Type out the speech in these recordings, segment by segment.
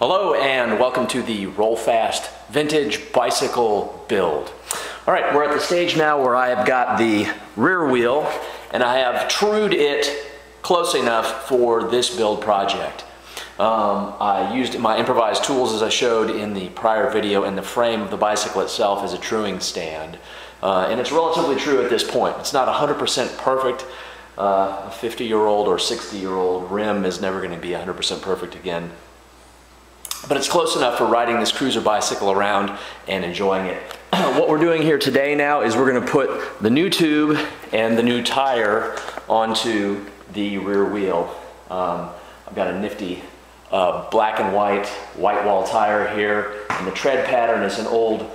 Hello and welcome to the RollFast vintage bicycle build. All right, we're at the stage now where I have got the rear wheel and I have trued it close enough for this build project. I used my improvised tools as I showed in the prior video, and the frame of the bicycle itself is a truing stand. And it's relatively true at this point. It's not 100% perfect. A 50-year-old or 60-year-old rim is never going to be 100% perfect again. But it's close enough for riding this cruiser bicycle around and enjoying it. What we're doing here today now is we're going to put the new tube and the new tire onto the rear wheel. I've got a nifty black and white wall tire here, and the tread pattern is an old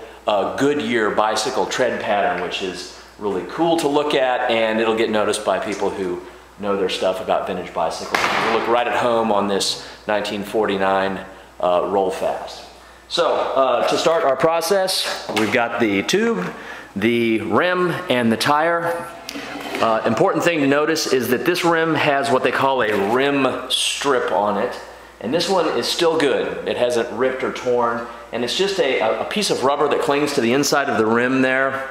Goodyear bicycle tread pattern, which is really cool to look at, and it'll get noticed by people who know their stuff about vintage bicycles. You look right at home on this 1949 RollFast. So to start our process, we've got the tube, the rim, and the tire. Important thing to notice is that this rim has what they call a rim strip on it, and this one is still good. It hasn't ripped or torn, and it's just a piece of rubber that clings to the inside of the rim there.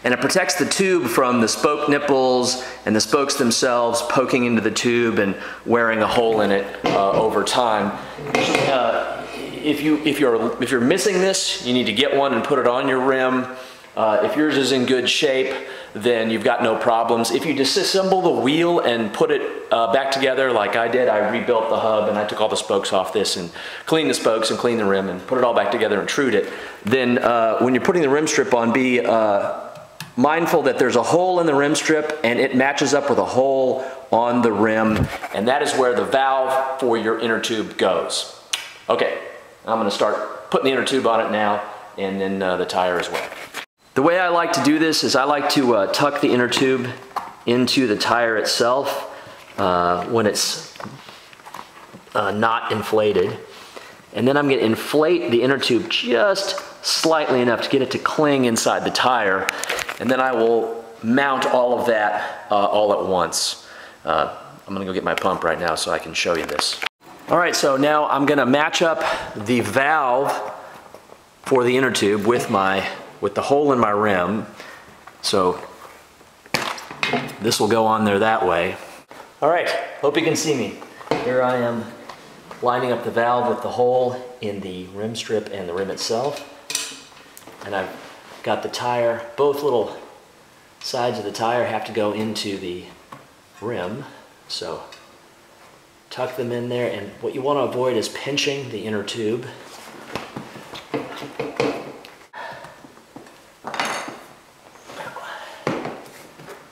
And it protects the tube from the spoke nipples and the spokes themselves poking into the tube and wearing a hole in it over time. If you're missing this, you need to get one and put it on your rim. If yours is in good shape, then you've got no problems. If you disassemble the wheel and put it back together like I did, I rebuilt the hub and I took all the spokes off this and cleaned the spokes and cleaned the rim and put it all back together and trued it, then when you're putting the rim strip on, be mindful that there's a hole in the rim strip and it matches up with a hole on the rim, and that is where the valve for your inner tube goes. Okay, I'm going to start putting the inner tube on it now, and then the tire as well. The way I like to do this is I like to tuck the inner tube into the tire itself when it's not inflated, and then I'm going to inflate the inner tube just slightly enough to get it to cling inside the tire, and then I will mount all of that all at once. I'm going to go get my pump right now so I can show you this. All right, so now I'm going to match up the valve for the inner tube with the hole in my rim. So this will go on there that way. All right, hope you can see me. Here I am lining up the valve with the hole in the rim strip and the rim itself. And I've got the tire, both little sides of the tire have to go into the rim. So tuck them in there, and what you want to avoid is pinching the inner tube.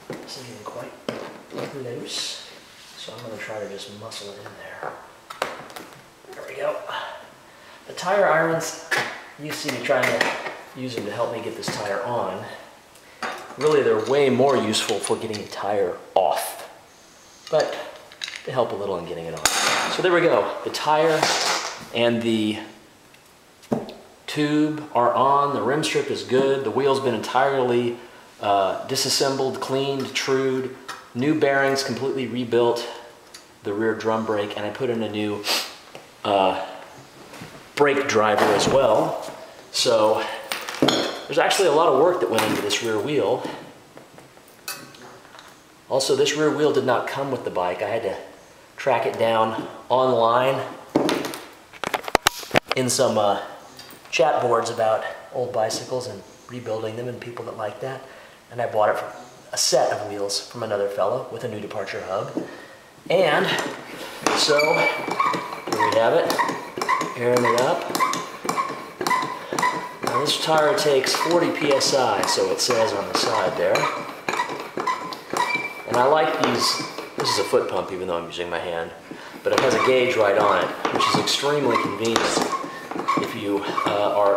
This isn't even quite loose, so I'm going to try to just muscle it in there. There we go. The tire irons, you see me trying to use them to help me get this tire on. Really, they're way more useful for getting a tire off, but they help a little in getting it on. So there we go. The tire and the tube are on. The rim strip is good. The wheel's been entirely disassembled, cleaned, trued. New bearings, completely rebuilt the rear drum brake, and I put in a new brake driver as well. So there's actually a lot of work that went into this rear wheel. Also, this rear wheel did not come with the bike. I had to track it down online in some chat boards about old bicycles and rebuilding them and people that like that. And I bought it for a set of wheels from another fellow with a new departure hub. And so here we have it, airing it up. Now this tire takes 40 psi, so it says on the side there. And I like these. This is a foot pump, even though I'm using my hand, but it has a gauge right on it, which is extremely convenient. If you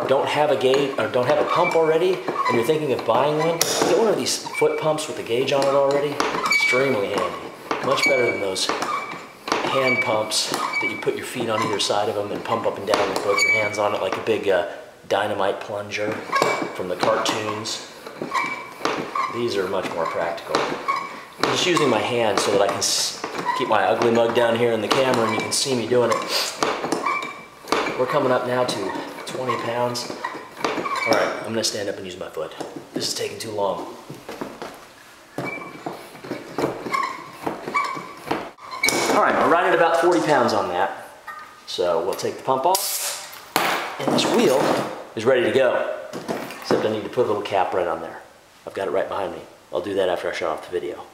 don't have a gauge or don't have a pump already, and you're thinking of buying one, get one of these foot pumps with a gauge on it already. Extremely handy. Much better than those hand pumps that you put your feet on either side of them and pump up and down with both your hands on it like a big dynamite plunger from the cartoons. These are much more practical. I'm just using my hand so that I can keep my ugly mug down here in the camera and you can see me doing it. we're coming up now to 20 pounds. All right, I'm gonna stand up and use my foot. This is taking too long. All right, we're right at about 40 pounds on that. So we'll take the pump off, and this wheel is ready to go. Except I need to put a little cap right on there. I've got it right behind me. I'll do that after I shut off the video.